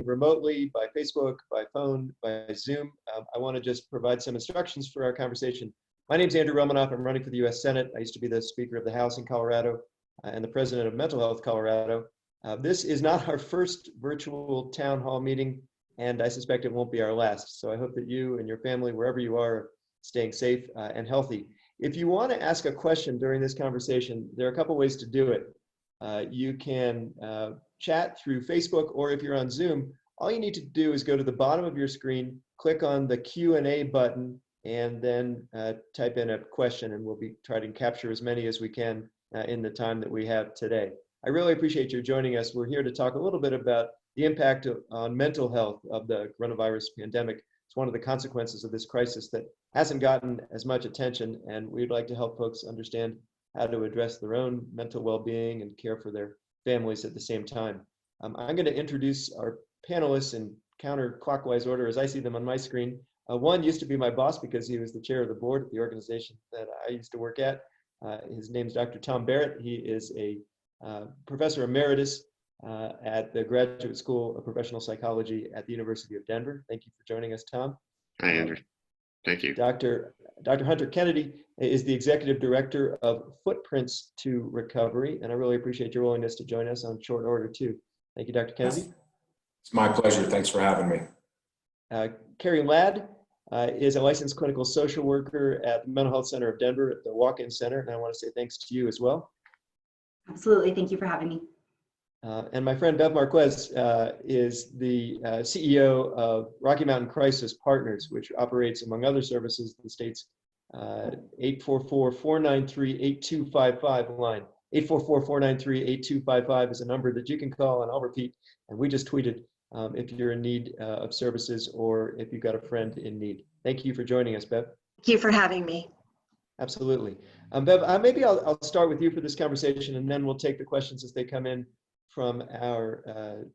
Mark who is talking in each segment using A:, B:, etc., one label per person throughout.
A: remotely, by Facebook, by phone, by Zoom. I want to just provide some instructions for our conversation. My name is Andrew Romanoff. I'm running for the U.S. Senate. I used to be the Speaker of the House in Colorado and the President of Mental Health Colorado. This is not our first virtual town hall meeting, and I suspect it won't be our last. So I hope that you and your family, wherever you are, staying safe and healthy. If you want to ask a question during this conversation, there are a couple ways to do it. You can chat through Facebook, or if you're on Zoom, all you need to do is go to the bottom of your screen, click on the Q&A button, and then type in a question, and we'll be trying to capture as many as we can in the time that we have today. I really appreciate you joining us. We're here to talk a little bit about the impact on mental health of the coronavirus pandemic. It's one of the consequences of this crisis that hasn't gotten as much attention, and we'd like to help folks understand how to address their own mental well-being and care for their families at the same time. I'm going to introduce our panelists in counterclockwise order as I see them on my screen. One used to be my boss because he was the chair of the board at the organization that I used to work at. His name is Dr. Tom Barrett. He is a professor emeritus at the Graduate School of Professional Psychology at the University of Denver. Thank you for joining us, Tom.
B: Hi, Andrew. Thank you.
A: Dr. Hunter Kennedy is the Executive Director of Footprints to Recovery, and I really appreciate your willingness to join us on short order too. Thank you, Dr. Kennedy.
C: It's my pleasure. Thanks for having me.
A: Cari Ladd is a licensed clinical social worker at the Mental Health Center of Denver at the Walk-In Center, and I want to say thanks to you as well.
D: Absolutely. Thank you for having me.
A: And my friend Bev Marquez is the CEO of Rocky Mountain Crisis Partners, which operates, among other services, the state's 844-493-8255 line. 844-493-8255 is a number that you can call, and I'll repeat, and we just tweeted if you're in need of services or if you've got a friend in need. Thank you for joining us, Bev.
E: Thank you for having me.
A: Absolutely. Bev, maybe I'll start with you for this conversation, and then we'll take the questions as they come in from our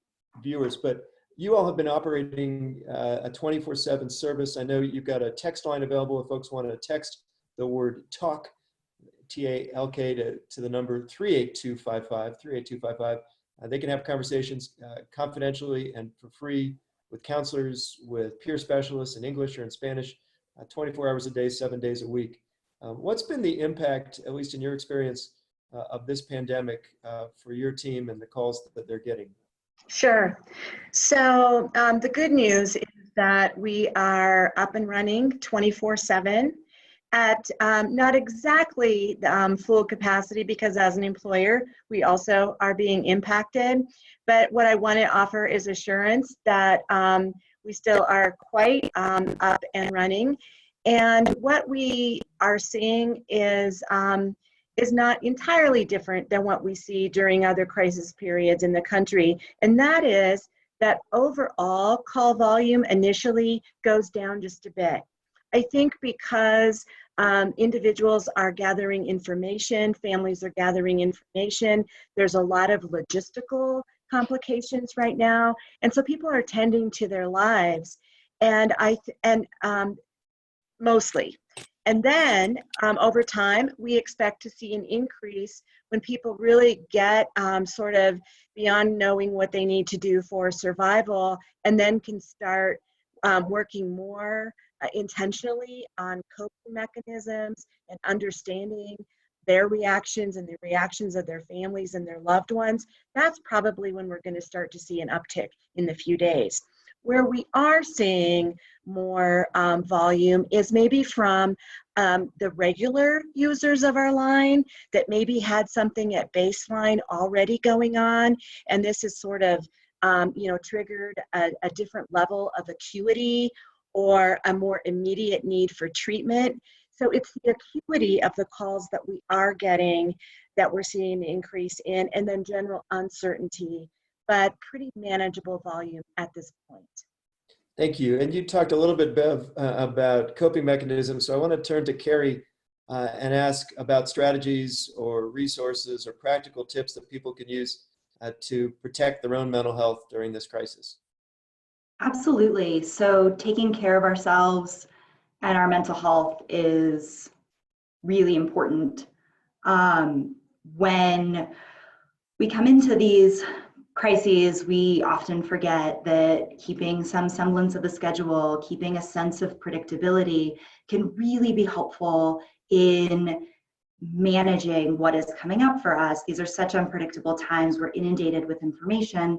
A: viewers. But you all have been operating a 24/7 service. I know you've got a text line available if folks want to text the word TALK, T-A-L-K, to the number 38255. They can have conversations confidentially and for free with counselors, with peer specialists in English or in Spanish, 24 hours a day, 7 days a week. What's been the impact, at least in your experience, of this pandemic for your team and the calls that they're getting?
E: Sure. So the good news is that we are up and running 24/7 at not exactly full capacity, because as an employer, we also are being impacted. But what I want to offer is assurance that we still are quite up and running. And what we are seeing is not entirely different than what we see during other crisis periods in the country. And that is that overall call volume initially goes down just a bit. I think because individuals are gathering information, families are gathering information, there's a lot of logistical complications right now. And so people are tending to their lives, and mostly. And then over time, we expect to see an increase when people really get sort of beyond knowing what they need to do for survival, and then can start working more intentionally on coping mechanisms and understanding their reactions and the reactions of their families and their loved ones. That's probably when we're going to start to see an uptick in the few days. Where we are seeing more volume is maybe from the regular users of our line that maybe had something at baseline already going on, and this has sort of triggered a different level of acuity or a more immediate need for treatment. So it's the acuity of the calls that we are getting that we're seeing an increase in, and then general uncertainty, but pretty manageable volume at this point.
A: Thank you. And you talked a little bit, Bev, about coping mechanisms. So I want to turn to Cari and ask about strategies or resources or practical tips that people can use to protect their own mental health during this crisis.
D: Absolutely. So taking care of ourselves and our mental health is really important. When we come into these crises, we often forget that keeping some semblance of a schedule, keeping a sense of predictability can really be helpful in managing what is coming up for us. These are such unpredictable times. We're inundated with information.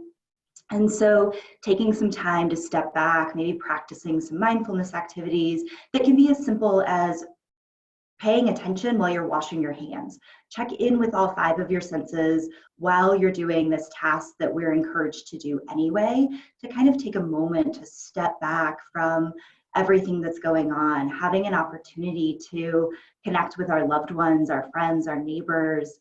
D: And so taking some time to step back, maybe practicing some mindfulness activities that can be as simple as paying attention while you're washing your hands. Check in with all 5 of your senses while you're doing this task that we're encouraged to do anyway, to kind of take a moment to step back from everything that's going on, having an opportunity to connect with our loved ones, our friends, our neighbors,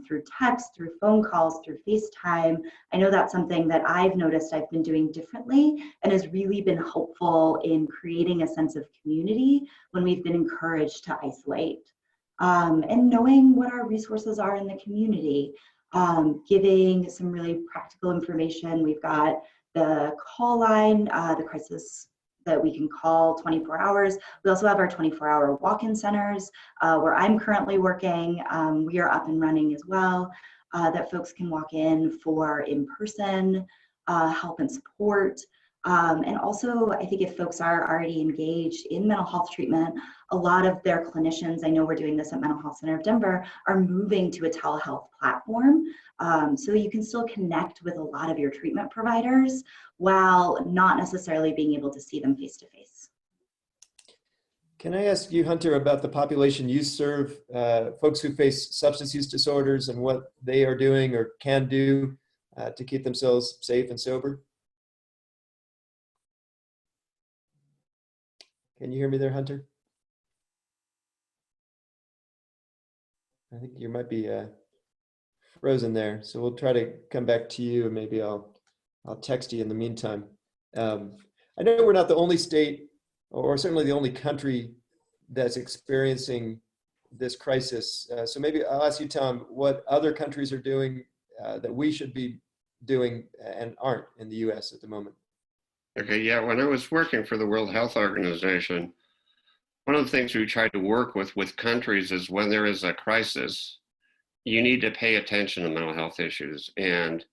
D: through text, through phone calls, through FaceTime. I know that's something that I've noticed I've been doing differently and has really been helpful in creating a sense of community when we've been encouraged to isolate. And knowing what our resources are in the community, giving some really practical information. We've got the call line, the crisis that we can call 24 hours. We also have our 24-hour walk-in centers where I'm currently working. We are up and running as well, that folks can walk in for in-person help and support. And also, I think if folks are already engaged in mental health treatment, a lot of their clinicians, I know we're doing this at Mental Health Center of Denver, are moving to a telehealth platform. So you can still connect with a lot of your treatment providers while not necessarily being able to see them face to face.
A: Can I ask you, Hunter, about the population you serve, folks who face substance use disorders and what they are doing or can do to keep themselves safe and sober? Can you hear me there, Hunter? I think you might be frozen there, so we'll try to come back to you, and maybe I'll text you in the meantime. I know we're not the only state, or certainly the only country, that's experiencing this crisis. So maybe I'll ask you, Tom, what other countries are doing that we should be doing and aren't in the US at the moment.
B: Okay, yeah, when I was working for the World Health Organization, one of the things we tried to work with countries is when there is a crisis, you need to pay attention to mental health issues. And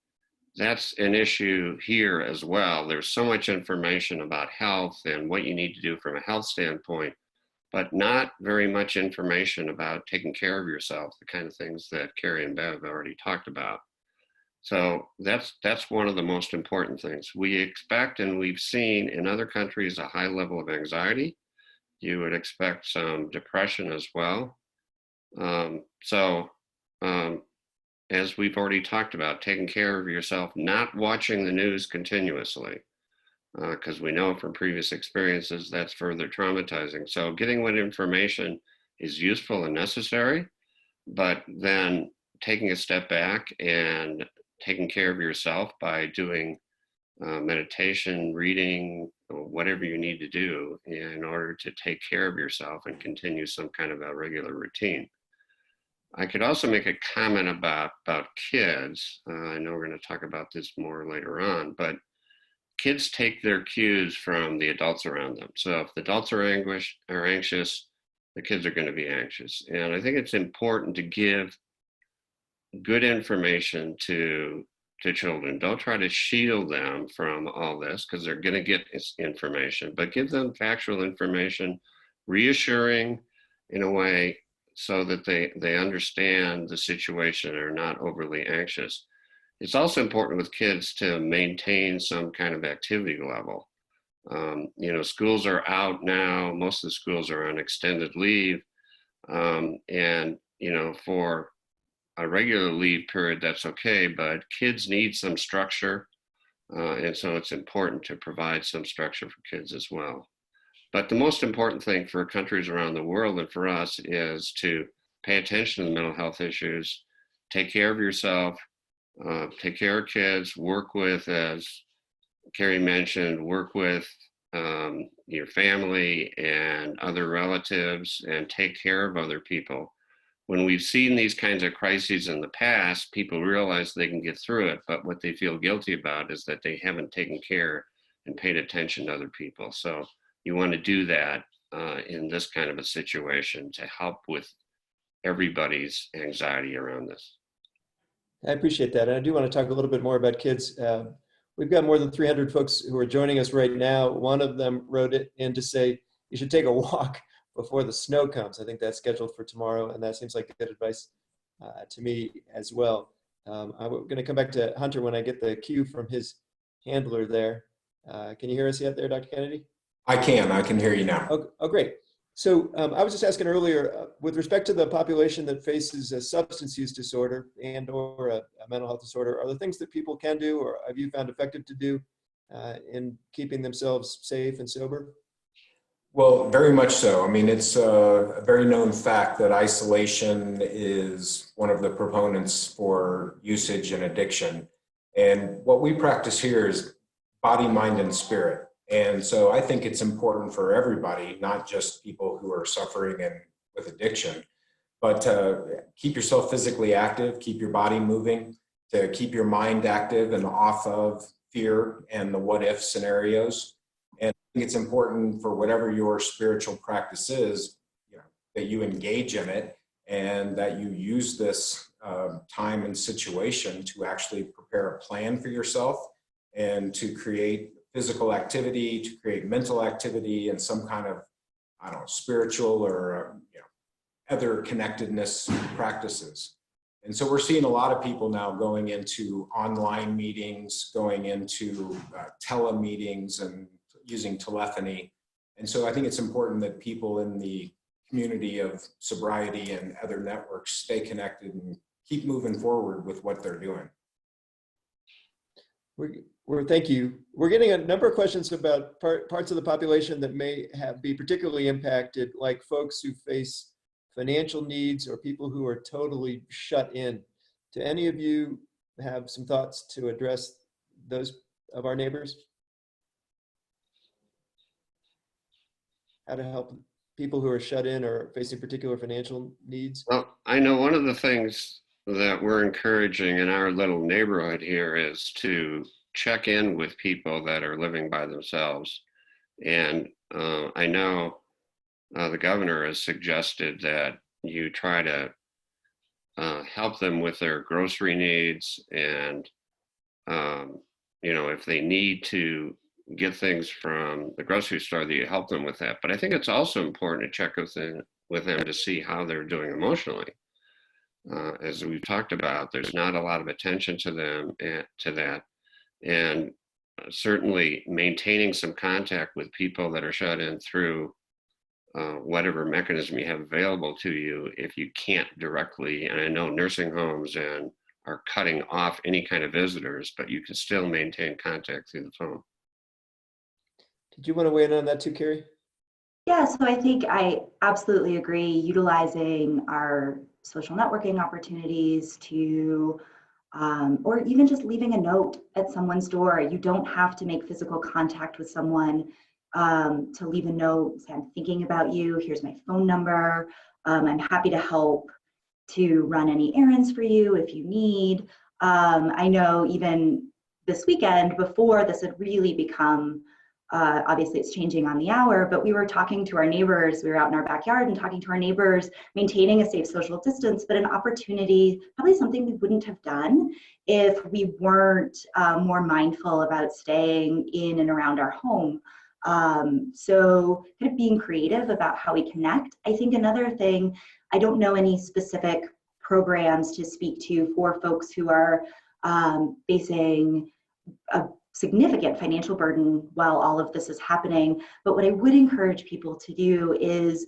B: that's an issue here as well. There's so much information about health and what you need to do from a health standpoint, but not very much information about taking care of yourself, the kind of things that Cari and Bev already talked about. So that's one of the most important things. We expect, and we've seen in other countries, a high level of anxiety. You would expect some depression as well. As we've already talked about, taking care of yourself, not watching the news continuously, because we know from previous experiences that's further traumatizing. So getting what information is useful and necessary, but then taking a step back and taking care of yourself by doing meditation, reading, whatever you need to do in order to take care of yourself and continue some kind of a regular routine. I could also make a comment about kids. I know we're going to talk about this more later on, but kids take their cues from the adults around them. So if the adults are anxious, the kids are going to be anxious. And I think it's important to give good information to children. Don't try to shield them from all this, because they're going to get information, but give them factual information, reassuring in a way so that they understand the situation and are not overly anxious. It's also important with kids to maintain some kind of activity level. Schools are out now. Most of the schools are on extended leave. And for a regular leave period, that's okay, but kids need some structure. And so it's important to provide some structure for kids as well. But the most important thing for countries around the world and for us is to pay attention to the mental health issues, take care of yourself, take care of kids, work with, as Cari mentioned, work with your family and other relatives, and take care of other people. When we've seen these kinds of crises in the past, people realize they can get through it, but what they feel guilty about is that they haven't taken care and paid attention to other people. So you want to do that in this kind of a situation to help with everybody's anxiety around this.
A: I appreciate that. And I do want to talk a little bit more about kids. We've got more than 300 folks who are joining us right now. One of them wrote it in to say, you should take a walk before the snow comes. I think that's scheduled for tomorrow, and that seems like good advice to me as well. I'm going to come back to Hunter when I get the cue from his handler there. Can you hear us yet there, Dr. Kennedy?
C: I can hear you now.
A: Oh, great. So I was just asking earlier, with respect to the population that faces a substance use disorder and or a mental health disorder, are there things that people can do or have you found effective to do in keeping themselves safe and sober?
C: Well, very much so. I mean, it's a very known fact that isolation is one of the proponents for usage and addiction. And what we practice here is body, mind, and spirit. And so I think it's important for everybody, not just people who are suffering and with addiction, but to keep yourself physically active, keep your body moving, to keep your mind active and off of fear and the what if scenarios. And I think it's important for whatever your spiritual practice is, that you engage in it and that you use this time and situation to actually prepare a plan for yourself and to create physical activity, to create mental activity, and some kind of, spiritual or other connectedness practices. And so we're seeing a lot of people now going into online meetings, going into telemeetings and using telephony. And so I think it's important that people in the community of sobriety and other networks stay connected and keep moving forward with what they're doing.
A: Thank you. We're getting a number of questions about parts of the population that may be particularly impacted, like folks who face financial needs or people who are totally shut in. Do any of you have some thoughts to address those of our neighbors? How to help people who are shut in or facing particular financial needs?
B: Well, I know one of the things that we're encouraging in our little neighborhood here is to check in with people that are living by themselves. And I know the governor has suggested that you try to help them with their grocery needs and, if they need to get things from the grocery store, that you help them with that. But I think it's also important to check with them to see how they're doing emotionally. As we've talked about, there's not a lot of attention to them to that. And certainly maintaining some contact with people that are shut in through whatever mechanism you have available to you, if you can't directly, and I know nursing homes and are cutting off any kind of visitors, but you can still maintain contact through the phone.
A: Did you want to weigh in on that too, Cari?
D: Yeah, so I think I absolutely agree. Utilizing our social networking opportunities to, or even just leaving a note at someone's door. You don't have to make physical contact with someone to leave a note, say, I'm thinking about you, here's my phone number, I'm happy to help to run any errands for you if you need. I know even this weekend, before this had really become, obviously it's changing on the hour, but we were talking to our neighbors. We were out in our backyard and talking to our neighbors, maintaining a safe social distance, but an opportunity, probably something we wouldn't have done if we weren't more mindful about staying in and around our home. So kind of being creative about how we connect. I think another thing, I don't know any specific programs to speak to for folks who are facing a significant financial burden while all of this is happening. But what I would encourage people to do is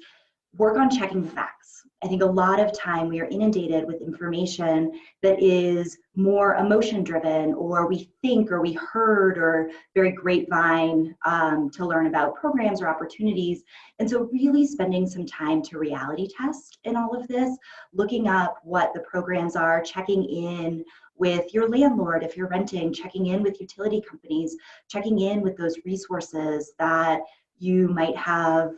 D: work on checking the facts. I think a lot of time we are inundated with information that is more emotion driven, or we think, or we heard, or very grapevine to learn about programs or opportunities. And so really spending some time to reality test in all of this, looking up what the programs are, checking in with your landlord if you're renting, checking in with utility companies, checking in with those resources that you might have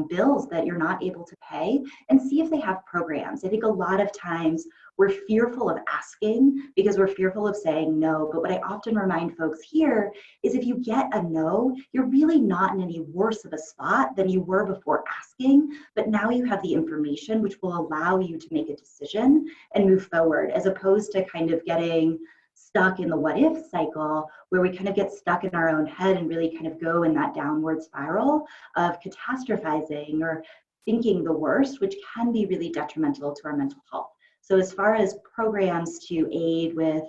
D: bills that you're not able to pay, and see if they have programs. I think a lot of times we're fearful of asking because we're fearful of saying no. But what I often remind folks here is if you get a no, you're really not in any worse of a spot than you were before asking. But now you have the information which will allow you to make a decision and move forward, as opposed to kind of getting stuck in the what if cycle where we kind of get stuck in our own head and really kind of go in that downward spiral of catastrophizing or thinking the worst, which can be really detrimental to our mental health. So as far as programs to aid with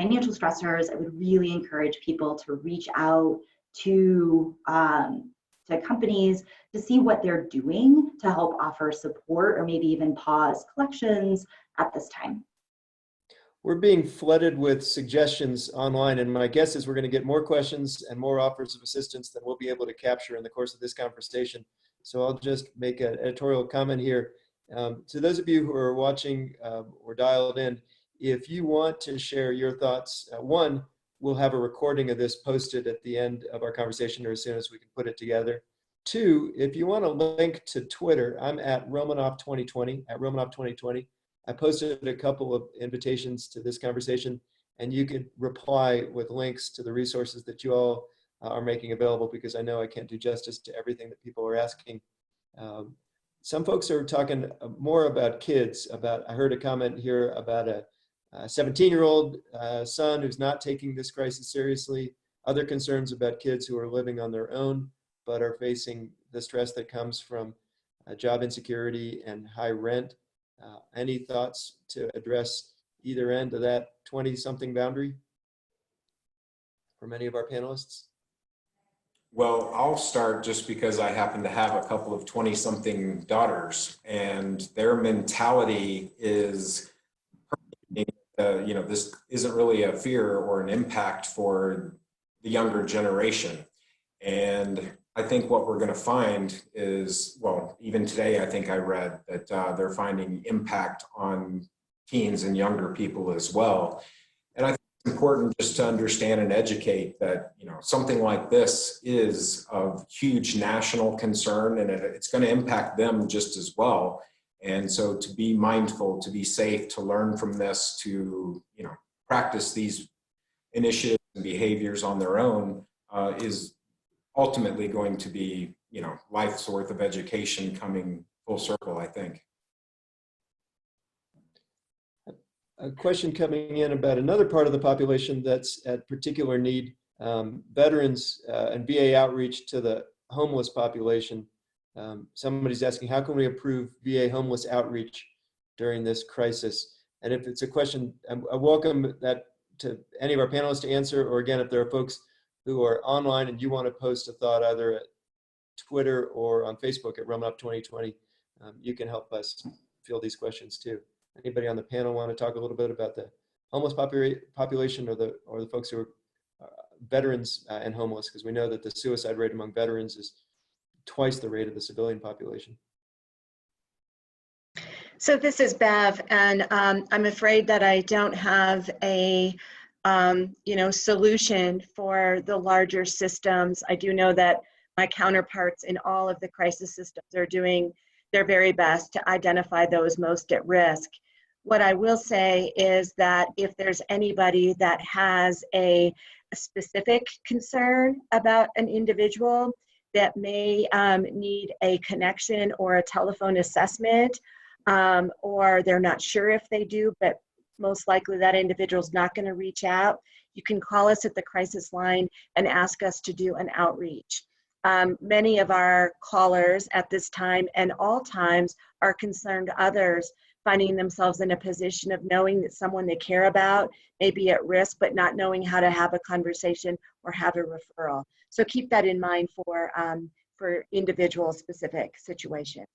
D: financial stressors, I would really encourage people to reach out to companies to see what they're doing to help offer support or maybe even pause collections at this time.
A: We're being flooded with suggestions online, and my guess is we're going to get more questions and more offers of assistance than we'll be able to capture in the course of this conversation. So I'll just make an editorial comment here. To those of you who are watching or dialed in, if you want to share your thoughts, one, we'll have a recording of this posted at the end of our conversation or as soon as we can put it together. Two, if you want to link to Twitter, I'm at Romanoff 2020, at Romanoff 2020. I posted a couple of invitations to this conversation, and you could reply with links to the resources that you all are making available, because I know I can't do justice to everything that people are asking. Some folks are talking more about kids. I heard a comment here about a 17-year-old son who's not taking this crisis seriously. Other concerns about kids who are living on their own, but are facing the stress that comes from job insecurity and high rent. Any thoughts to address either end of that 20-something boundary from any of our panelists?
C: Well, I'll start just because I happen to have a couple of 20-something daughters, and their mentality is, this isn't really a fear or an impact for the younger generation. And I think what we're going to find is, well, even today, I think I read that they're finding impact on teens and younger people as well. And I think it's important just to understand and educate that, something like this is of huge national concern, and it's going to impact them just as well. And so to be mindful, to be safe, to learn from this, to, practice these initiatives and behaviors on their own is ultimately going to be, life's worth of education coming full circle, I think.
A: A question coming in about another part of the population that's at particular need, veterans and VA outreach to the homeless population. Somebody's asking, how can we improve VA homeless outreach during this crisis? And if it's a question, I welcome that to any of our panelists to answer, or again, if there are folks who are online and you want to post a thought either at Twitter or on Facebook at Romanoff 2020, you can help us field these questions too. Anybody on the panel want to talk a little bit about the homeless population or the folks who are veterans and homeless? Because we know that the suicide rate among veterans is twice the rate of the civilian population.
E: So this is Bev, and I'm afraid that I don't have a solution for the larger systems. I do know that my counterparts in all of the crisis systems are doing their very best to identify those most at risk. What I will say is that if there's anybody that has a specific concern about an individual that may need a connection or a telephone assessment, or they're not sure if they do, but most likely that individual's not going to reach out, you can call us at the crisis line and ask us to do an outreach. Many of our callers at this time and all times are concerned others finding themselves in a position of knowing that someone they care about may be at risk, but not knowing how to have a conversation or have a referral. So keep that in mind for individual specific situations.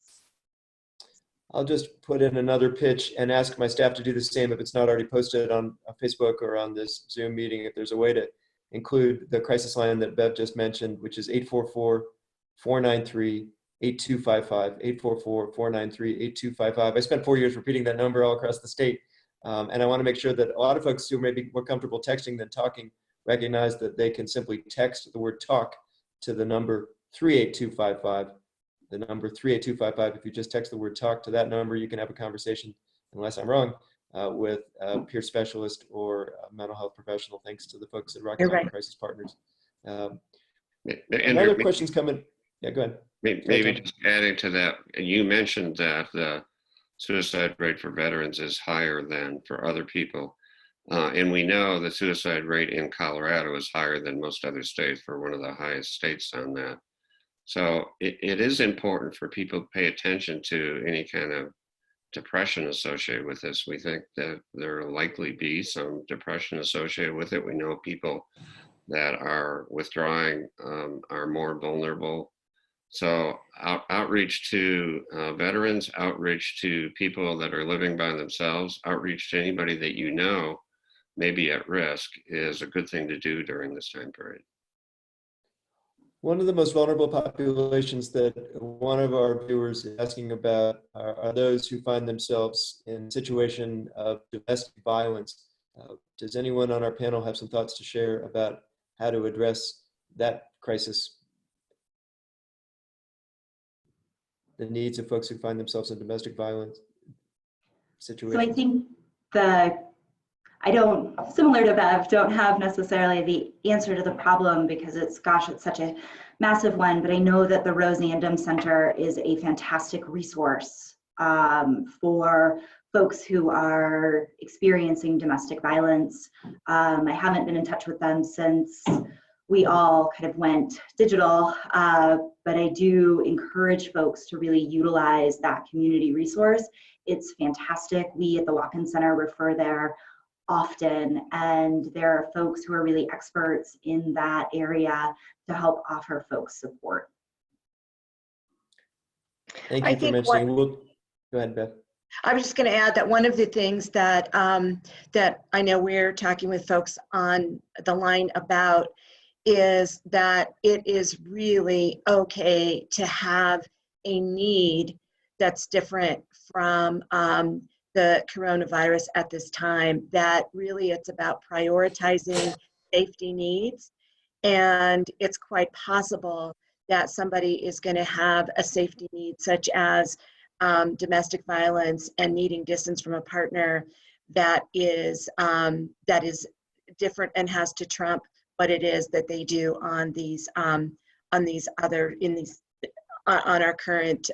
A: I'll just put in another pitch and ask my staff to do the same if it's not already posted on Facebook or on this Zoom meeting, if there's a way to include the crisis line that Bev just mentioned, which is 844-493-8255, 844-493-8255. I spent 4 years repeating that number all across the state. And I want to make sure that a lot of folks who may be more comfortable texting than talking recognize that they can simply text the word talk to the number 38255. The number 38255, if you just text the word talk to that number, you can have a conversation, unless I'm wrong, with a peer specialist or a mental health professional, thanks to the folks at Rocky
E: You're
A: Mountain
E: right.
A: Crisis Partners.
B: Andrew,
A: Another question's coming. Yeah, go ahead.
B: maybe just adding to that, you mentioned that the suicide rate for veterans is higher than for other people. And we know the suicide rate in Colorado is higher than most other states. We're one of the highest states on that. So it is important for people to pay attention to any kind of depression associated with this. We think that there will likely be some depression associated with it. We know people that are withdrawing are more vulnerable. So outreach to veterans, outreach to people that are living by themselves, outreach to anybody that you know may be at risk is a good thing to do during this time period.
A: One of the most vulnerable populations that one of our viewers is asking about are those who find themselves in a situation of domestic violence. Does anyone on our panel have some thoughts to share about how to address that crisis? The needs of folks who find themselves in domestic violence situations.
D: So I think similar to Bev, don't have necessarily the answer to the problem because it's such a massive one, but I know that the Rose Andom Center is a fantastic resource for folks who are experiencing domestic violence. I haven't been in touch with them since we all kind of went digital, but I do encourage folks to really utilize that community resource. It's fantastic. We at the Walk-In Center refer there often, and there are folks who are really experts in that area to help offer folks support.
A: Thank you for mentioning. Go ahead, Beth.
E: I was just going to add that one of the things that that I know we're talking with folks on the line about is that it is really okay to have a need that's different from the coronavirus at this time, that really it's about prioritizing safety needs. And it's quite possible that somebody is going to have a safety need such as domestic violence and needing distance from a partner that is different and has to trump what it is that they do on our current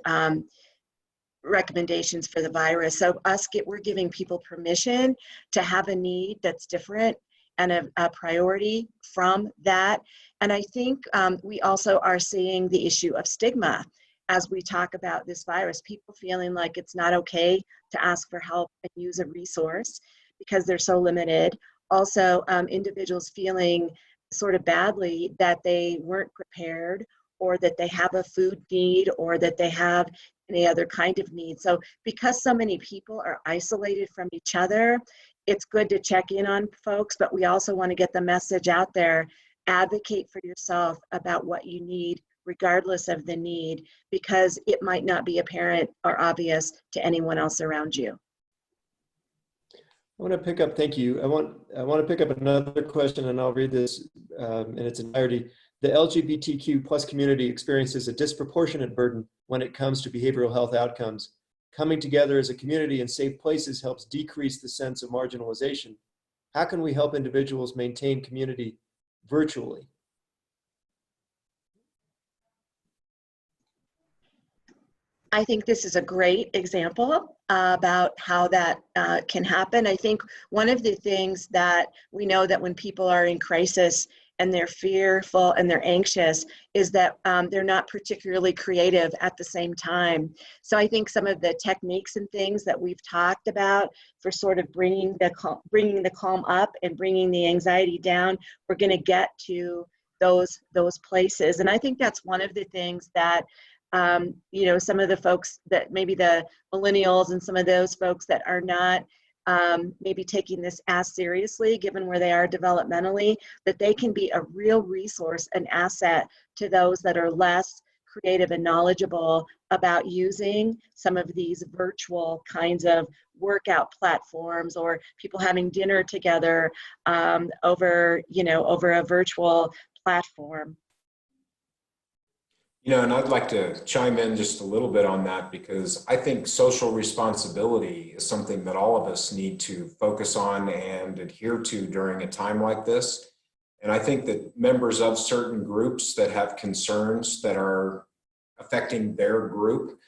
E: recommendations for the virus. So we're giving people permission to have a need that's different and a priority from that. And I think we also are seeing the issue of stigma as we talk about this virus, people feeling like it's not okay to ask for help and use a resource because they're so limited. Also, individuals feeling sort of badly that they weren't prepared, or that they have a food need, or that they have any other kind of need. So because so many people are isolated from each other, it's good to check in on folks, but we also want to get the message out there. Advocate for yourself about what you need, regardless of the need, because it might not be apparent or obvious to anyone else around you.
A: I want to pick up, thank you. I want to pick up another question, and I'll read this in its entirety. The LGBTQ plus community experiences a disproportionate burden when it comes to behavioral health outcomes. Coming together as a community in safe places helps decrease the sense of marginalization. How can we help individuals maintain community virtually?
E: I think this is a great example about how that can happen. I think one of the things that we know that when people are in crisis and they're fearful and they're anxious is that they're not particularly creative at the same time. So I think some of the techniques and things that we've talked about for sort of bringing the calm up and bringing the anxiety down, we're going to get to those places. And I think that's one of the things that some of the folks that maybe the millennials and some of those folks that are not maybe taking this as seriously, given where they are developmentally, that they can be a real resource, an asset to those that are less creative and knowledgeable about using some of these virtual kinds of workout platforms, or people having dinner together over a virtual platform.
C: You know, and I'd like to chime in just a little bit on that, because I think social responsibility is something that all of us need to focus on and adhere to during a time like this. And I think that members of certain groups that have concerns that are affecting their group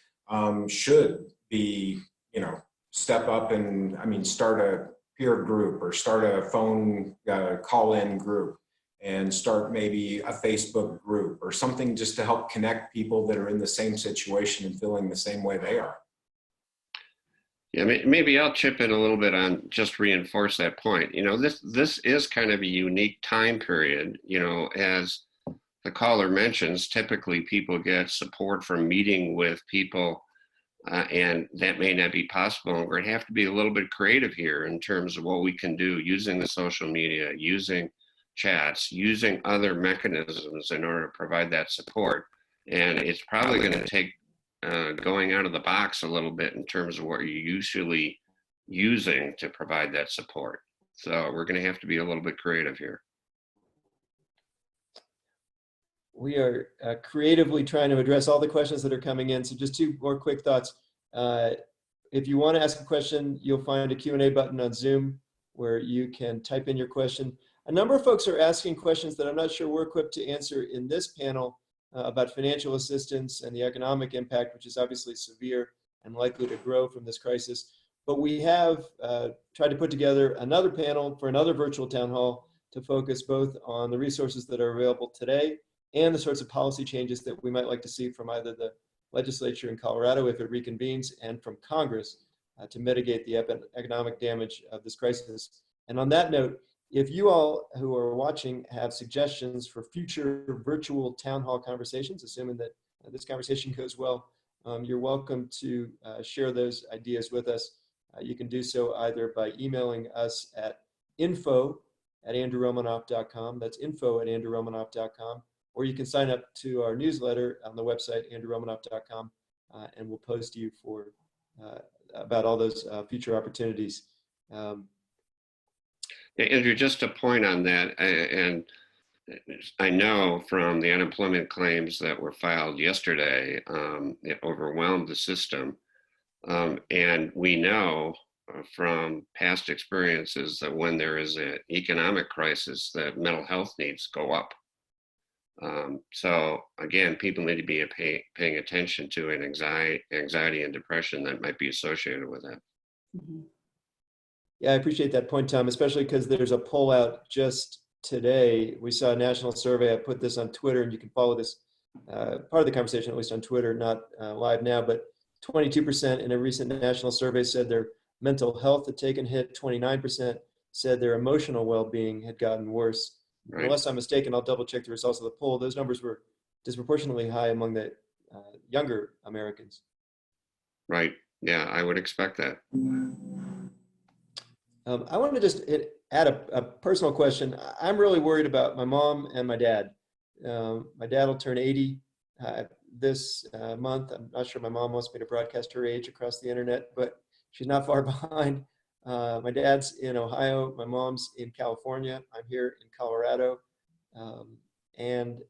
C: should be, you know, step up and, I mean, start a peer group or start a phone call-in group, and start maybe a Facebook group or something just to help connect people that are in the same situation and feeling the same way they are.
B: Yeah, maybe I'll chip in a little bit on just reinforce that point. You know, this is kind of a unique time period. You know, as the caller mentions, typically people get support from meeting with people, and that may not be possible. We're going to have to be a little bit creative here in terms of what we can do using the social media, using chats, using other mechanisms in order to provide that support. And it's probably going to take going out of the box a little bit in terms of what you're usually using to provide that support. So we're going to have to be a little bit creative here.
A: We are creatively trying to address all the questions that are coming in. So just two more quick thoughts. If you want to ask a question, you'll find a Q&A button on Zoom where you can type in your question. A number of folks are asking questions that I'm not sure we're equipped to answer in this panel about financial assistance and the economic impact, which is obviously severe and likely to grow from this crisis. But we have tried to put together another panel for another virtual town hall to focus both on the resources that are available today and the sorts of policy changes that we might like to see from either the legislature in Colorado if it reconvenes and from Congress to mitigate the economic damage of this crisis. And on that note, if you all who are watching have suggestions for future virtual town hall conversations, assuming that this conversation goes well, you're welcome to share those ideas with us. You can do so either by emailing us at info@andrewromanoff.com. That's info@andrewromanoff.com. Or you can sign up to our newsletter on the website, andrewromanoff.com, and we'll post you for about all those future opportunities.
B: Andrew, just a point on that, and I know from the unemployment claims that were filed yesterday, it overwhelmed the system. And we know from past experiences that when there is an economic crisis, that mental health needs go up. So again, people need to be paying attention to an anxiety and depression that might be associated with that.
D: Mhm.
A: Yeah, I appreciate that point, Tom, especially because there's a poll out just today. We saw a national survey. I put this on Twitter, and you can follow this part of the conversation, at least on Twitter, not live now, but 22% in a recent national survey said their mental health had taken a hit. 29% said their emotional well-being had gotten worse.
B: Right.
A: Unless I'm mistaken, I'll double check the results of the poll. Those numbers were disproportionately high among the younger Americans.
B: Right. Yeah, I would expect that.
A: I want to just add a personal question. I'm really worried about my mom and my dad. My dad will turn 80 this month. I'm not sure my mom wants me to broadcast her age across the internet, but she's not far behind. My dad's in Ohio. My mom's in California. I'm here in Colorado. And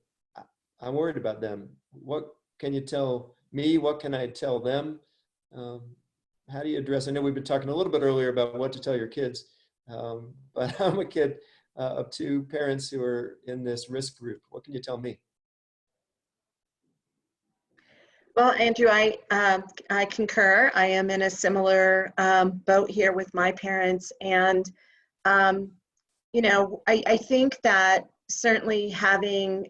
A: I'm worried about them. What can you tell me? What can I tell them? How do you address? I know we've been talking a little bit earlier about what to tell your kids, but I'm a kid of two parents who are in this risk group. What can you tell me?
E: Well, Andrew, I concur. I am in a similar boat here with my parents, and I think that certainly having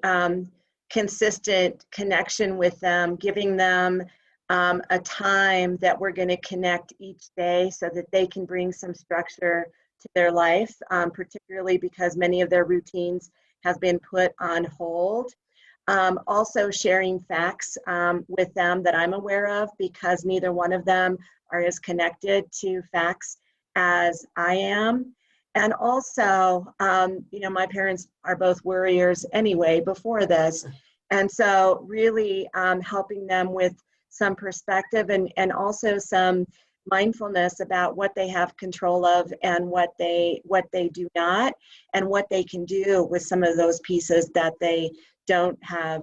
E: consistent connection with them, giving them a time that we're going to connect each day so that they can bring some structure to their life, particularly because many of their routines have been put on hold. Also sharing facts with them that I'm aware of, because neither one of them are as connected to facts as I am. And also, my parents are both worriers anyway before this. And so really helping them with some perspective and also some mindfulness about what they have control of and what they do not, and what they can do with some of those pieces that they don't have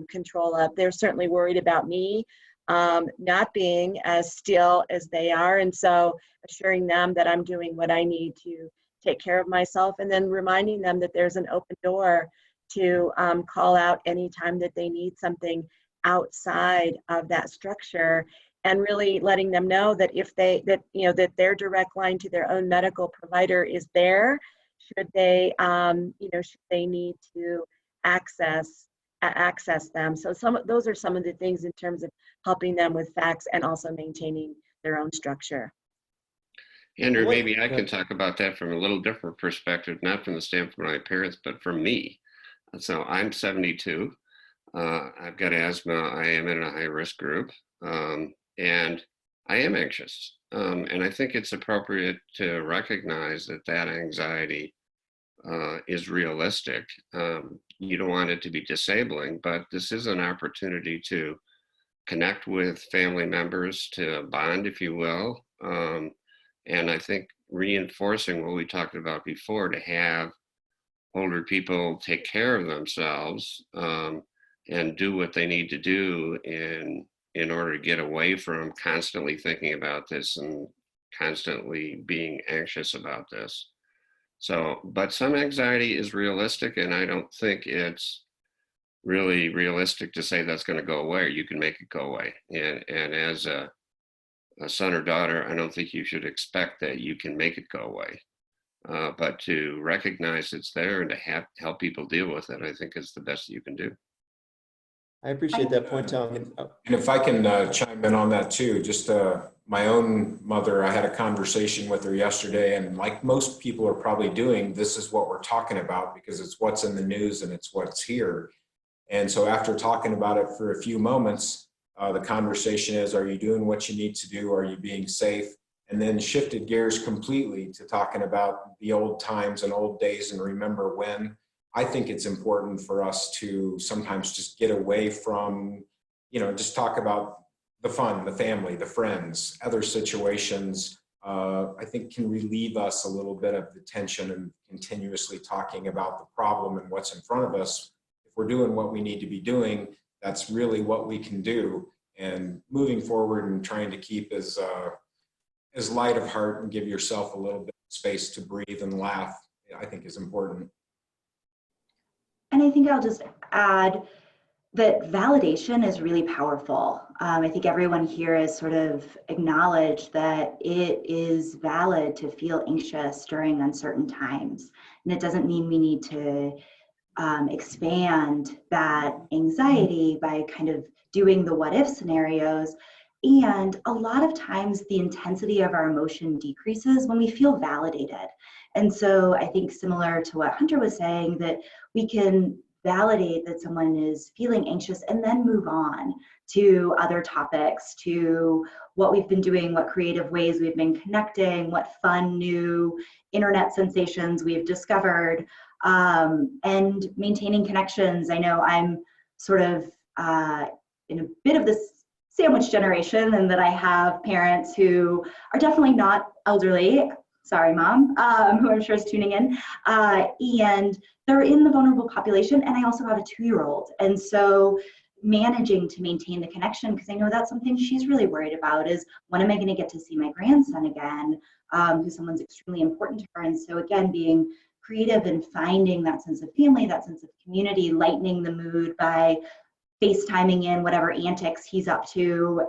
E: control of. They're certainly worried about me not being as still as they are. And so assuring them that I'm doing what I need to take care of myself, and then reminding them that there's an open door to call out anytime that they need something outside of that structure, and really letting them know that if they, that, you know, that their direct line to their own medical provider is there, should they, should they need to access them. So those are some of the things in terms of helping them with facts and also maintaining their own structure.
B: Andrew, maybe I can talk about that from a little different perspective, not from the standpoint of my parents, but from me. So I'm 72. I've got asthma. I am in a high-risk group, and I am anxious. And I think it's appropriate to recognize that that anxiety is realistic. You don't want it to be disabling, but this is an opportunity to connect with family members, to bond, if you will. And I think reinforcing what we talked about before, to have older people take care of themselves and do what they need to do in order to get away from constantly thinking about this and constantly being anxious about this. So, but some anxiety is realistic, and I don't think it's really realistic to say that's going to go away. You can make it go away. And as a son or daughter, I don't think you should expect that you can make it go away. But to recognize it's there and to help people deal with it, I think is the best you can do.
A: I appreciate that point, Tom.
C: And if I can chime in on that too, just my own mother, I had a conversation with her yesterday, and like most people are probably doing, this is what we're talking about because it's what's in the news and it's what's here. And so after talking about it for a few moments, the conversation is, are you doing what you need to do? Are you being safe? And then shifted gears completely to talking about the old times and old days and remember when. I think it's important for us to sometimes just get away from, just talk about the fun, the family, the friends, other situations. I think can relieve us a little bit of the tension and continuously talking about the problem and what's in front of us. If we're doing what we need to be doing, that's really what we can do. And moving forward and trying to keep as light of heart and give yourself a little bit of space to breathe and laugh, I think is important.
D: And I think I'll just add that validation is really powerful. I think everyone here has sort of acknowledged that it is valid to feel anxious during uncertain times. And it doesn't mean we need to expand that anxiety by kind of doing the what if scenarios. And a lot of times the intensity of our emotion decreases when we feel validated. And so I think similar to what Hunter was saying, that we can validate that someone is feeling anxious and then move on to other topics, to what we've been doing, what creative ways we've been connecting, what fun new internet sensations we've discovered, and maintaining connections. I know I'm sort of in a bit of this sandwich generation, and that I have parents who are definitely not elderly. Sorry, Mom, who I'm sure is tuning in. And they're in the vulnerable population. And I also have a 2-year-old. And so managing to maintain the connection, because I know that's something she's really worried about, is when am I going to get to see my grandson again, who's someone's extremely important to her. And so again, being creative and finding that sense of family, that sense of community, lightening the mood by FaceTiming in whatever antics he's up to.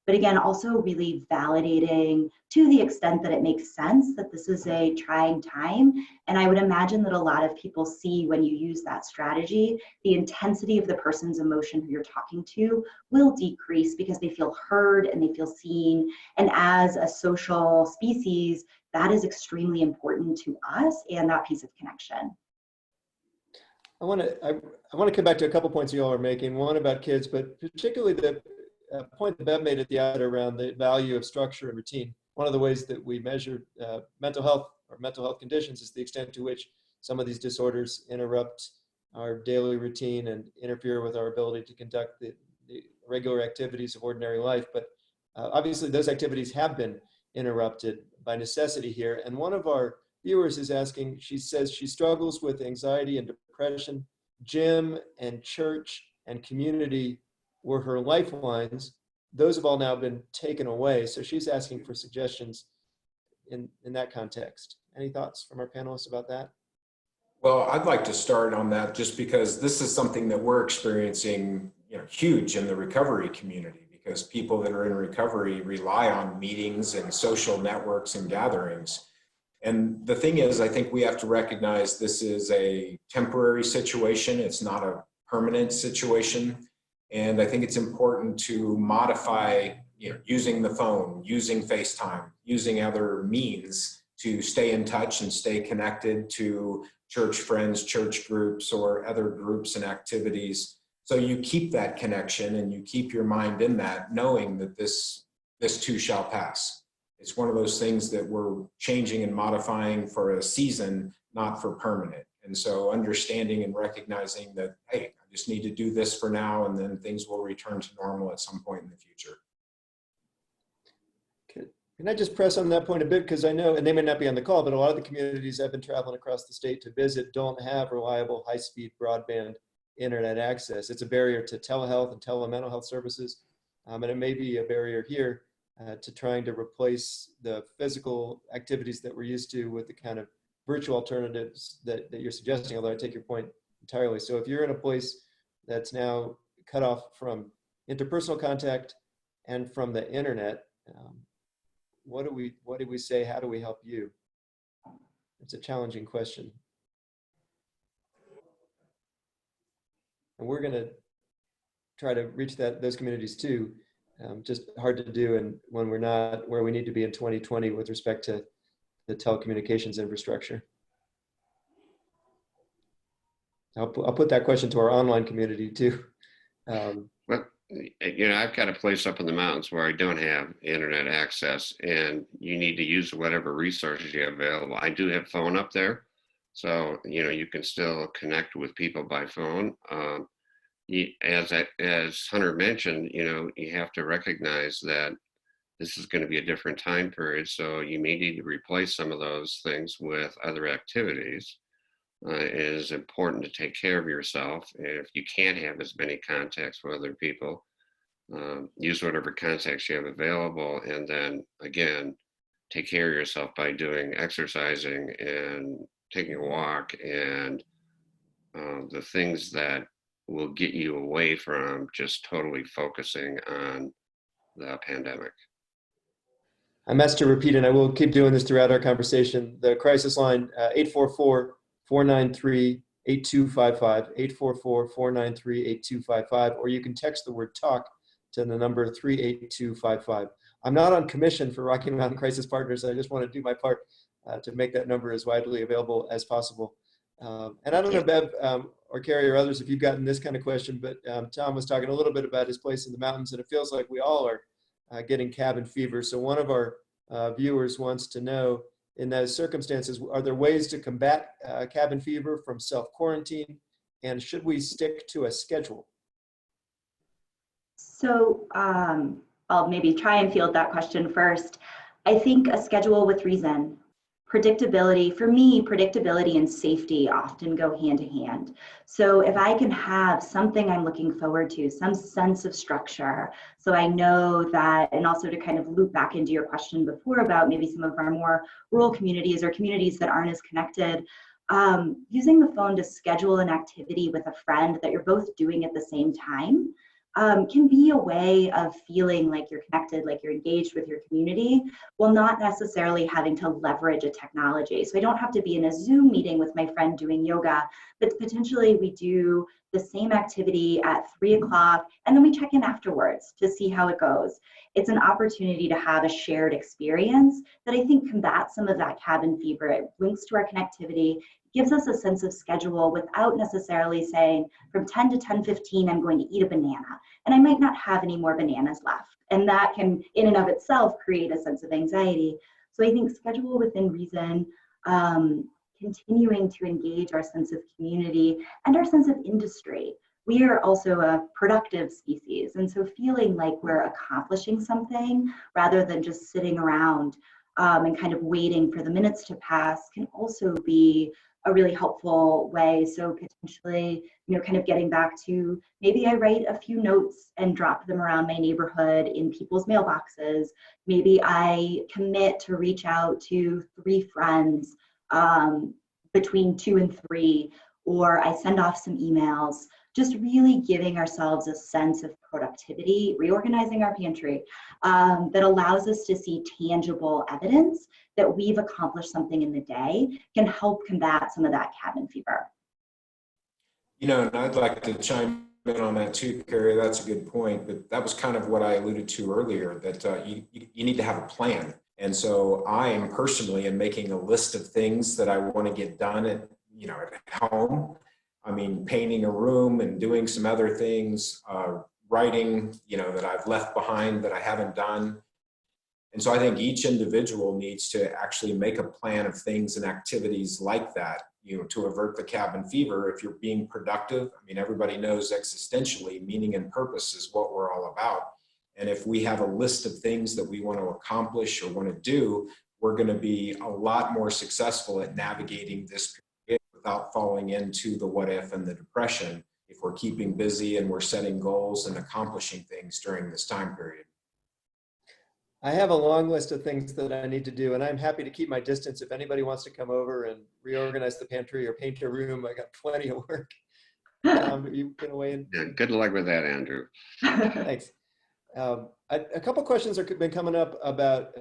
D: But again, also really validating to the extent that it makes sense that this is a trying time. And I would imagine that a lot of people see when you use that strategy, the intensity of the person's emotion who you're talking to will decrease because they feel heard and they feel seen. And as a social species, that is extremely important to us and that piece of connection.
A: I want to come back to a couple points you all are making. One about kids, but particularly the point that Bev made at the outset around the value of structure and routine. One of the ways that we measure mental health or mental health conditions is the extent to which some of these disorders interrupt our daily routine and interfere with our ability to conduct the regular activities of ordinary life. But obviously those activities have been interrupted by necessity here. And one of our viewers is asking, she says she struggles with anxiety and depression gym and church and community were her lifelines. Those have all now been taken away. So she's asking for suggestions in that context. Any thoughts from our panelists about that?
C: Well, I'd like to start on that just because this is something that we're experiencing, huge in the recovery community, because people that are in recovery rely on meetings and social networks and gatherings. And the thing is, I think we have to recognize this is a temporary situation. It's not a permanent situation. And I think it's important to modify, using the phone, using FaceTime, using other means to stay in touch and stay connected to church friends, church groups, or other groups and activities. So you keep that connection and you keep your mind in that, knowing that this too shall pass. It's one of those things that we're changing and modifying for a season, not for permanent. And so understanding and recognizing that, hey, I just need to do this for now, and then things will return to normal at some point in the future.
A: Can I just press on that point a bit? Because I know, and they may not be on the call, but a lot of the communities I've been traveling across the state to visit don't have reliable high-speed broadband internet access. It's a barrier to telehealth and telemental health services. And it may be a barrier here to trying to replace the physical activities that we're used to with the kind of virtual alternatives that you're suggesting, although I take your point entirely. So if you're in a place that's now cut off from interpersonal contact and from the internet, what do we say? How do we help you? It's a challenging question. And we're going to try to reach those communities too. Just hard to do, and when we're not where we need to be in 2020 with respect to the telecommunications infrastructure. I'll put that question to our online community too.
B: Well, I've got a place up in the mountains where I don't have internet access, and you need to use whatever resources you have available. I do have phone up there, so you can still connect with people by phone. As Hunter mentioned, you have to recognize that this is going to be a different time period, so you may need to replace some of those things with other activities. It is important to take care of yourself. If you can't have as many contacts with other people, use whatever contacts you have available, and then again, take care of yourself by doing exercising and taking a walk and the things that will get you away from just totally focusing on the pandemic.
A: I'm asked to repeat, and I will keep doing this throughout our conversation. The crisis line, 844-493-8255, 844-493-8255, or you can text the word talk to the number 38255. I'm not on commission for Rocky Mountain Crisis Partners. I just want to do my part to make that number as widely available as possible. And I don't know, Bev or Cari or others, if you've gotten this kind of question, but Tom was talking a little bit about his place in the mountains, and it feels like we all are getting cabin fever. So one of our viewers wants to know, in those circumstances, are there ways to combat cabin fever from self-quarantine, and should we stick to a schedule?
D: So I'll maybe try and field that question first. I think a schedule with reason. Predictability, for me, predictability and safety often go hand in hand. So if I can have something I'm looking forward to, some sense of structure, so I know that, and also to kind of loop back into your question before about maybe some of our more rural communities or communities that aren't as connected, using the phone to schedule an activity with a friend that you're both doing at the same time can be a way of feeling like you're connected, like you're engaged with your community, while not necessarily having to leverage a technology. So I don't have to be in a Zoom meeting with my friend doing yoga, but potentially we do the same activity at 3 o'clock, and then we check in afterwards to see how it goes. It's an opportunity to have a shared experience that I think combats some of that cabin fever. It links to our connectivity, gives us a sense of schedule without necessarily saying from 10 to 10:15, I'm going to eat a banana, and I might not have any more bananas left. And that can, in and of itself, create a sense of anxiety. So I think schedule within reason, continuing to engage our sense of community and our sense of industry. We are also a productive species, and so feeling like we're accomplishing something rather than just sitting around and kind of waiting for the minutes to pass can also be a really helpful way. So potentially, kind of getting back to, maybe I write a few notes and drop them around my neighborhood in people's mailboxes. Maybe I commit to reach out to 3 friends, between 2 and 3, or I send off some emails. Just really giving ourselves a sense of productivity, reorganizing our pantry, that allows us to see tangible evidence that we've accomplished something in the day, can help combat some of that cabin fever.
C: And I'd like to chime in on that too, Cari. That's a good point. But that was kind of what I alluded to earlier, that you need to have a plan. And so I am personally making a list of things that I want to get done at home. I mean, painting a room and doing some other things, writing, that I've left behind that I haven't done. And so I think each individual needs to actually make a plan of things and activities like that, to avert the cabin fever. If you're being productive, I mean, everybody knows existentially, meaning and purpose is what we're all about. And if we have a list of things that we want to accomplish or want to do, we're going to be a lot more successful at navigating this period without falling into the what if and the depression, if we're keeping busy and we're setting goals and accomplishing things during this time period.
A: I have a long list of things that I need to do, and I'm happy to keep my distance. If anybody wants to come over and reorganize the pantry or paint a room, I got plenty of work. You can weigh in.
B: Yeah, good luck with that, Andrew.
A: Thanks. A couple questions have been coming up about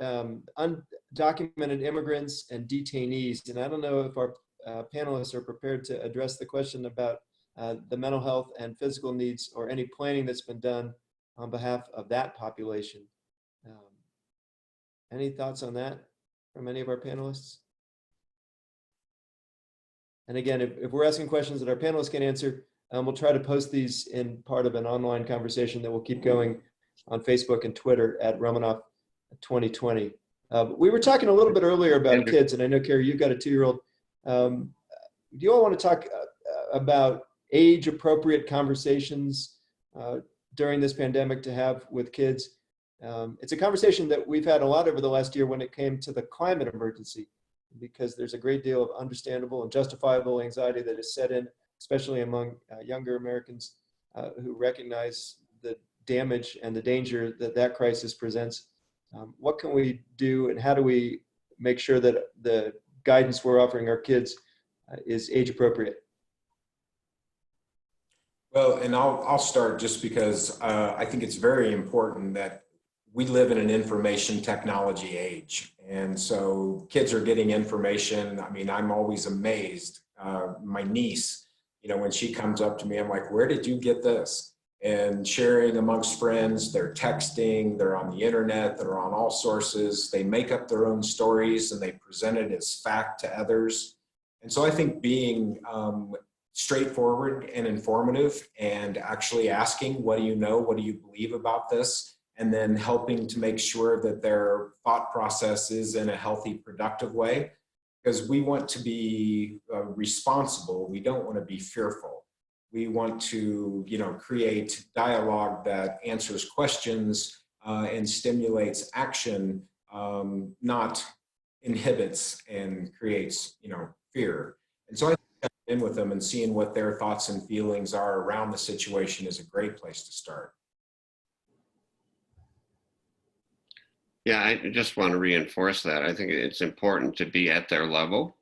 A: undocumented immigrants and detainees, and I don't know if our panelists are prepared to address the question about the mental health and physical needs, or any planning that's been done on behalf of that population. Any thoughts on that from any of our panelists? And again, if we're asking questions that our panelists can answer, we'll try to post these in part of an online conversation that will keep going on Facebook and Twitter at Romanoff 2020. We were talking a little bit earlier about kids, and I know, Cari, you've got a 2-year-old. Do you all want to talk about age-appropriate conversations during this pandemic to have with kids? It's a conversation that we've had a lot over the last year when it came to the climate emergency, because there's a great deal of understandable and justifiable anxiety that is set in, especially among younger Americans who recognize the damage and the danger that that crisis presents. What can we do, and how do we make sure that the guidance we're offering our kids is age appropriate?
C: Well, and I'll start just because I think it's very important that we live in an information technology age. And so kids are getting information. I mean, I'm always amazed. My niece, when she comes up to me, I'm like, where did you get this? And sharing amongst friends, they're texting, they're on the internet, they're on all sources. They make up their own stories and they present it as fact to others. And so I think being straightforward and informative, and actually asking, what do you know? What do you believe about this? And then helping to make sure that their thought process is in a healthy, productive way, because we want to be responsible. We don't want to be fearful. We want to, create dialogue that answers questions and stimulates action, not inhibits and creates, fear. And so I think in with them and seeing what their thoughts and feelings are around the situation is a great place to start.
B: Yeah, I just want to reinforce that. I think it's important to be at their level.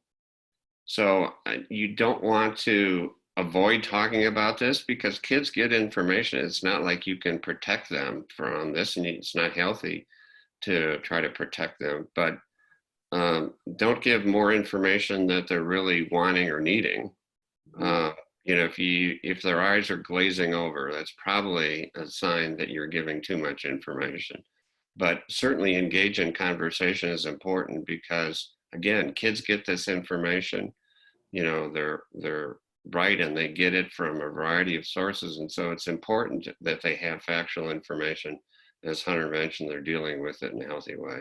B: So you don't want to avoid talking about this, because kids get information. It's not like you can protect them from this, and it's not healthy to try to protect them. But don't give more information that they're really wanting or needing. If their eyes are glazing over, that's probably a sign that you're giving too much information. But certainly engage in conversation is important, because again, kids get this information, they're bright and they get it from a variety of sources. And so it's important that they have factual information. As Hunter mentioned, they're dealing with it in a healthy way.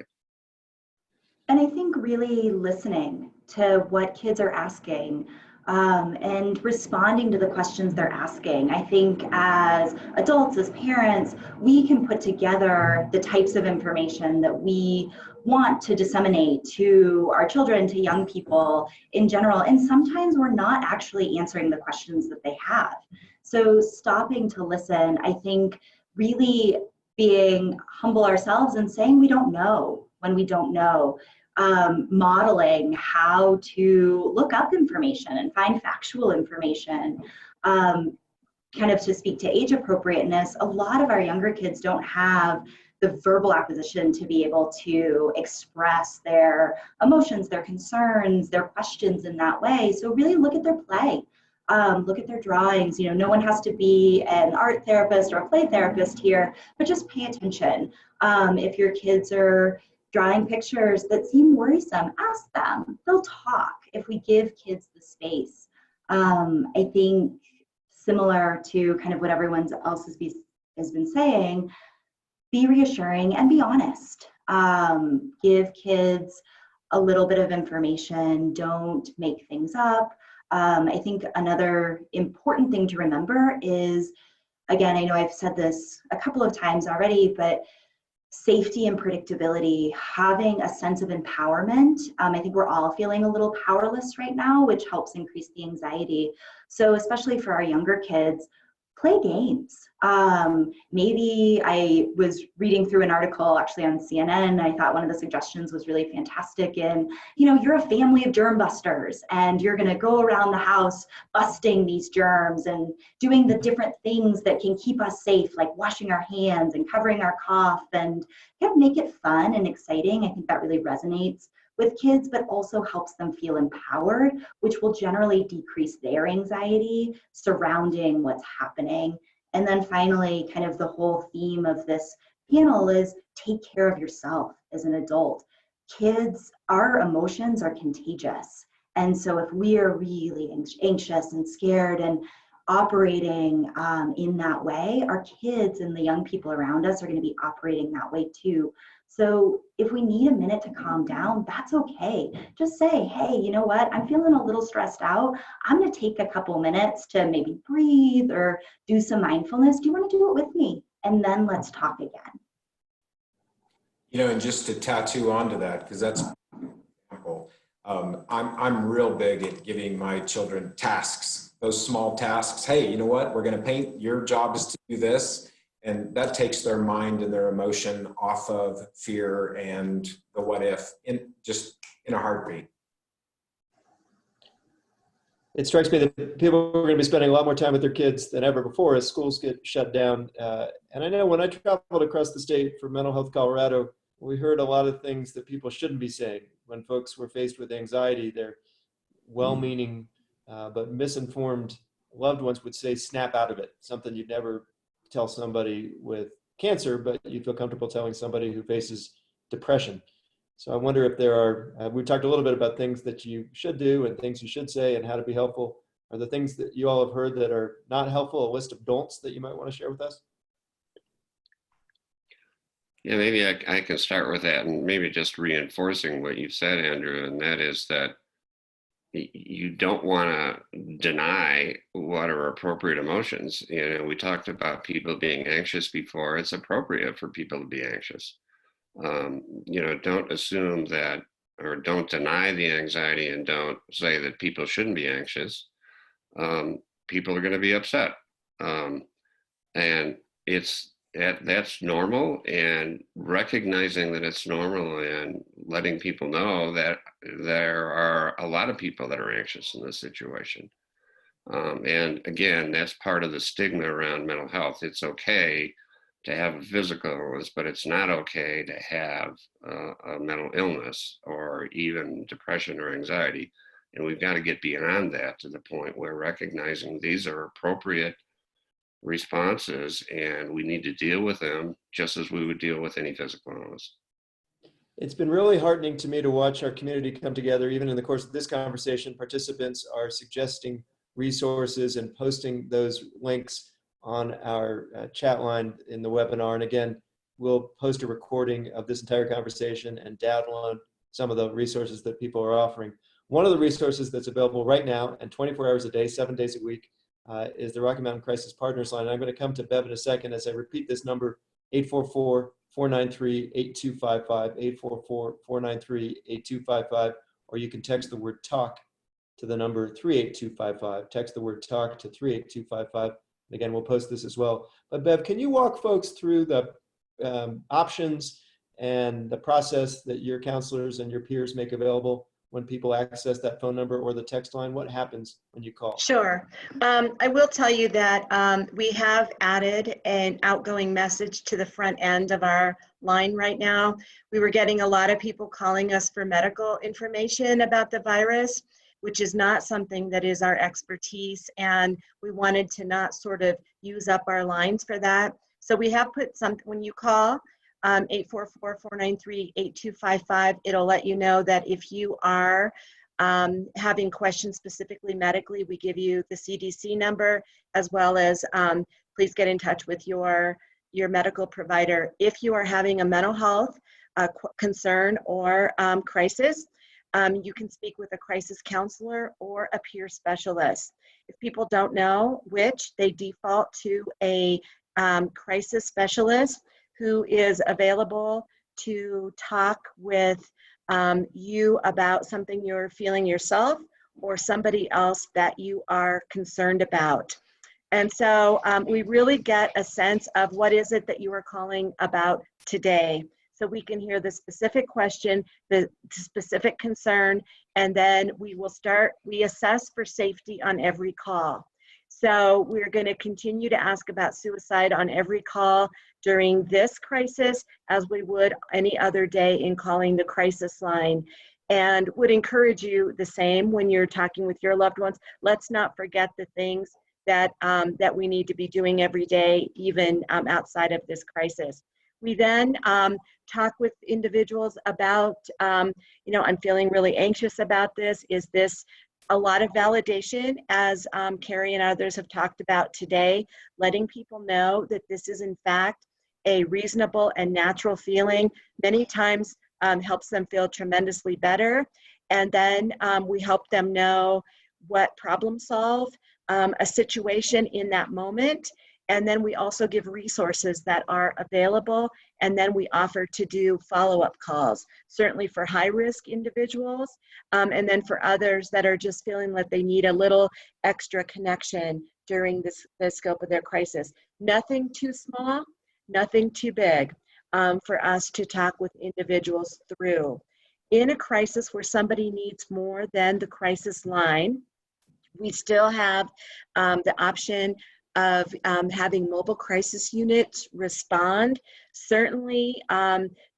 D: And I think really listening to what kids are asking, and responding to the questions they're asking. I think as adults, as parents, we can put together the types of information that we want to disseminate to our children, to young people in general. And sometimes we're not actually answering the questions that they have. So stopping to listen, I think really being humble ourselves and saying we don't know when we don't know, modeling how to look up information and find factual information. Kind of to speak to age appropriateness, a lot of our younger kids don't have the verbal acquisition to be able to express their emotions, their concerns, their questions in that way. So really look at their play. Look at their drawings. You know, no one has to be an art therapist or a play therapist here, but just pay attention. If your kids are drawing pictures that seem worrisome, ask them. They'll talk if we give kids the space. I think similar to kind of what everyone else has been saying, be reassuring and be honest. Give kids a little bit of information. Don't make things up. I think another important thing to remember is, again, I know I've said this a couple of times already, but safety and predictability, having a sense of empowerment. I think we're all feeling a little powerless right now, which helps increase the anxiety. So especially for our younger kids, play games. Maybe I was reading through an article actually on CNN. I thought one of the suggestions was really fantastic. And, you know, you're a family of germ busters and you're going to go around the house busting these germs and doing the different things that can keep us safe, like washing our hands and covering our cough, and kind of make it fun and exciting. I think that really resonates with kids, but also helps them feel empowered, which will generally decrease their anxiety surrounding what's happening. And then finally, kind of the whole theme of this panel is take care of yourself as an adult. Kids, our emotions are contagious. And so if we are really anxious and scared and operating in that way, our kids and the young people around us are going to be operating that way too. So if we need a minute to calm down, that's okay. Just say, hey, you know what? I'm feeling a little stressed out. I'm going to take a couple minutes to maybe breathe or do some mindfulness. Do you want to do it with me? And then let's talk again.
C: You know, and just to tattoo onto that, because that's example, I'm real big at giving my children tasks, those small tasks. Hey, you know what? We're going to paint. Your job is to do this. And that takes their mind and their emotion off of fear and the what if in a heartbeat.
A: It strikes me that people are going to be spending a lot more time with their kids than ever before as schools get shut down. And I know when I traveled across the state for Mental Health Colorado, we heard a lot of things that people shouldn't be saying when folks were faced with anxiety. Their well-meaning but misinformed loved ones would say, snap out of it, something you'd never tell somebody with cancer, but you feel comfortable telling somebody who faces depression. So I wonder if there are, we talked a little bit about things that you should do and things you should say and how to be helpful. Are the things that you all have heard that are not helpful, a list of don'ts that you might want to share with us?
B: Yeah, maybe I can start with that, and maybe just reinforcing what you've said, Andrew, and that is that you don't want to deny what are appropriate emotions. You know, we talked about people being anxious before. It's appropriate for people to be anxious. You know, don't assume that, or don't deny the anxiety, and don't say that people shouldn't be anxious. People are going to be upset. And that's normal, and recognizing that it's normal and letting people know that there are a lot of people that are anxious in this situation. And again, that's part of the stigma around mental health. It's okay to have a physical illness, but it's not okay to have a mental illness or even depression or anxiety. And we've got to get beyond that to the point where recognizing these are appropriate responses and we need to deal with them just as we would deal with any physical illness.
A: It's been really heartening to me to watch our community come together. Even in the course of this conversation, participants are suggesting resources and posting those links on our chat line in the webinar. And again, we'll post a recording of this entire conversation and download some of the resources that people are offering. One of the resources that's available right now and 24 hours a day, 7 days a week, is the Rocky Mountain Crisis Partners Line. And I'm going to come to Bev in a second as I repeat this number 844-493-8255, 844-493-8255, or you can text the word talk to the number 38255. Text the word talk to 38255. Again, we'll post this as well. But Bev, can you walk folks through the options and the process that your counselors and your peers make available when people access that phone number or the text line? What happens when you call?
E: Sure. I will tell you that we have added an outgoing message to the front end of our line right now. We were getting a lot of people calling us for medical information about the virus, which is not something that is our expertise, and we wanted to not sort of use up our lines for that. So we have put something, when you call 844-493-8255, it'll let you know that if you are having questions specifically medically, we give you the CDC number, as well as please get in touch with your medical provider. If you are having a mental health concern or crisis, you can speak with a crisis counselor or a peer specialist. If people don't know which, they default to a crisis specialist who is available to talk with you about something you're feeling yourself or somebody else that you are concerned about. And so we really get a sense of what is it that you are calling about today. So we can hear the specific question, the specific concern, and then we assess for safety on every call. So we're going to continue to ask about suicide on every call during this crisis, as we would any other day in calling the crisis line, and would encourage you the same when you're talking with your loved ones. Let's not forget the things that we need to be doing every day, even outside of this crisis. We then talk with individuals about, I'm feeling really anxious about this. Is this a lot of validation, as Cari and others have talked about today, letting people know that this is in fact a reasonable and natural feeling, many times helps them feel tremendously better. And then we help them know what problem solve a situation in that moment. And then we also give resources that are available. And then we offer to do follow-up calls, certainly for high-risk individuals. And then for others that are just feeling that they need a little extra connection during the scope of their crisis. Nothing too small, nothing too big for us to talk with individuals through. In a crisis where somebody needs more than the crisis line, we still have the option of having mobile crisis units respond. Certainly,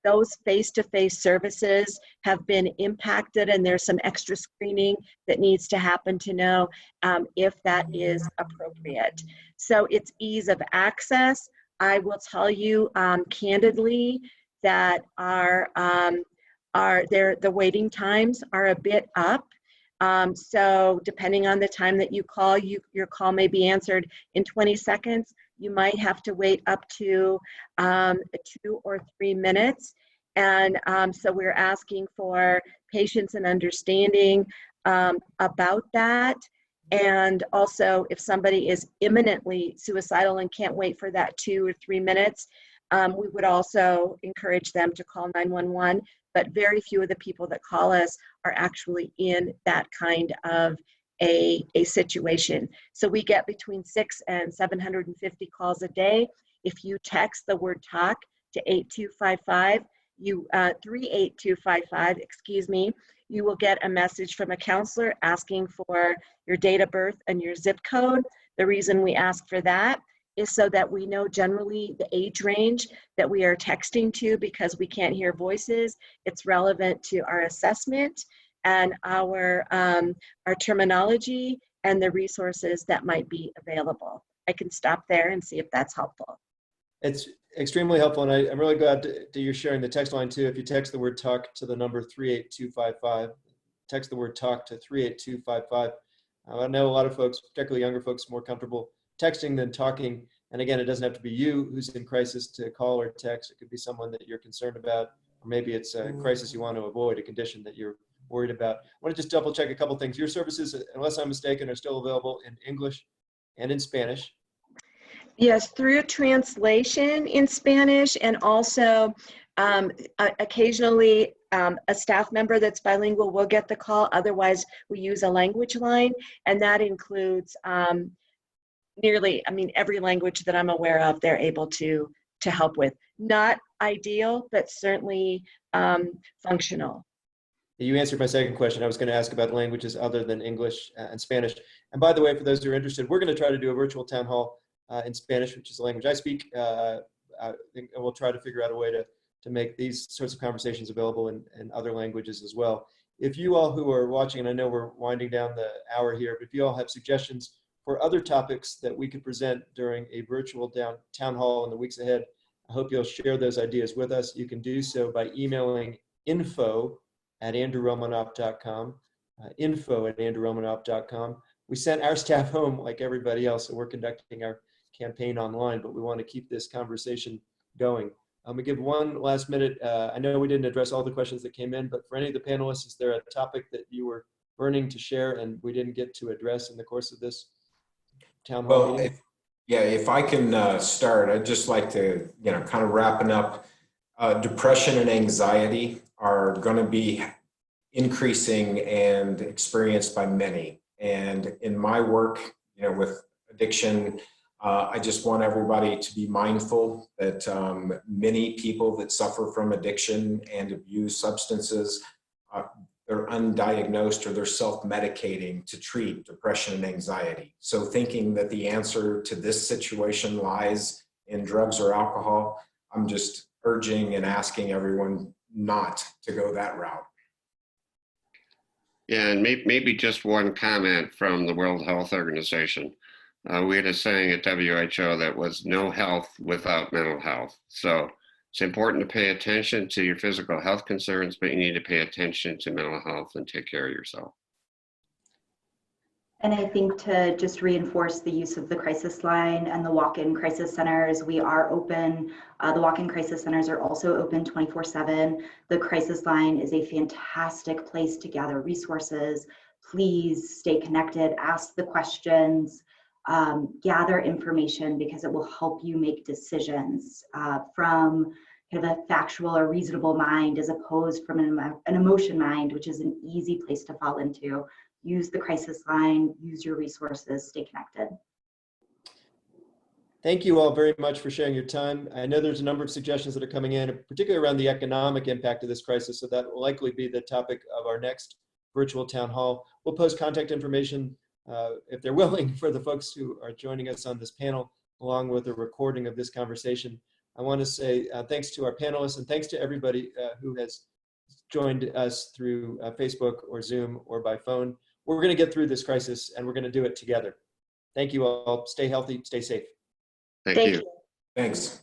E: those face-to-face services have been impacted, and there's some extra screening that needs to happen to know if that is appropriate. So it's ease of access. I will tell you candidly that the waiting times are a bit up. So depending on the time that you call, your call may be answered in 20 seconds. You might have to wait up to 2 or 3 minutes. And so we're asking for patience and understanding about that. And also, if somebody is imminently suicidal and can't wait for that 2 or 3 minutes, we would also encourage them to call 911. But very few of the people that call us are actually in that kind of a situation. So we get between 600 and 750 calls a day. If you text the word talk to 8255, 38255, excuse me, you will get a message from a counselor asking for your date of birth and your zip code. The reason we ask for that is so that we know generally the age range that we are texting to, because we can't hear voices. It's relevant to our assessment and our terminology and the resources that might be available. I can stop there and see if that's helpful.
A: It's extremely helpful, and I'm really glad that you're sharing the text line too. If you text the word talk to the number 38255, text the word talk to 38255. I know a lot of folks, particularly younger folks, more comfortable texting than talking. And again, it doesn't have to be you who's in crisis to call or text. It could be someone that you're concerned about, or maybe it's a crisis you want to avoid, a condition that you're worried about. I want to just double check a couple things. Your services, unless I'm mistaken, are still available in English and in Spanish.
E: Yes, through translation in Spanish, and also occasionally a staff member that's bilingual will get the call. Otherwise, we use a language line, and that includes nearly, I mean, every language that I'm aware of, they're able to help with. Not ideal, but certainly functional.
A: You answered my second question. I was going to ask about languages other than English and Spanish. And by the way, for those who are interested, we're going to try to do a virtual town hall in Spanish, which is the language I speak. And we'll try to figure out a way to make these sorts of conversations available in other languages as well. If you all who are watching, and I know we're winding down the hour here, but if you all have suggestions for other topics that we could present during a virtual town hall in the weeks ahead, I hope you'll share those ideas with us. You can do so by emailing info@andrewromanoff.com, info@andrewromanoff.com. We sent our staff home like everybody else, so we're conducting our campaign online, but we want to keep this conversation going. We give one last minute. I know we didn't address all the questions that came in, but for any of the panelists, is there a topic that you were burning to share and we didn't get to address in the course of this town hall meeting?
C: If I can start, I'd just like to, kind of wrapping up, depression and anxiety are going to be increasing and experienced by many. And in my work, with addiction, I just want everybody to be mindful that many people that suffer from addiction and abuse substances, they're undiagnosed or they're self-medicating to treat depression and anxiety. So thinking that the answer to this situation lies in drugs or alcohol, I'm just urging and asking everyone not to go that route.
B: Yeah, and maybe just one comment from the World Health Organization. We had a saying at WHO that was no health without mental health. So it's important to pay attention to your physical health concerns, but you need to pay attention to mental health and take care of yourself.
D: And I think to just reinforce the use of the crisis line and the walk-in crisis centers, we are open. The walk-in crisis centers are also open 24/7. The crisis line is a fantastic place to gather resources. Please stay connected, ask the questions, gather information, because it will help you make decisions from kind of a factual or reasonable mind, as opposed from an emotion mind, which is an easy place to fall into. Use the crisis line, use your resources, stay connected.
A: Thank you all very much for sharing your time. I know there's a number of suggestions that are coming in, particularly around the economic impact of this crisis, so that will likely be the topic of our next virtual town hall. We'll post contact information, if they're willing, for the folks who are joining us on this panel, along with a recording of this conversation. I want to say thanks to our panelists, and thanks to everybody who has joined us through Facebook or Zoom or by phone. We're going to get through this crisis, and we're going to do it together. Thank you all. Stay healthy, stay safe.
B: Thank you.
C: Thanks.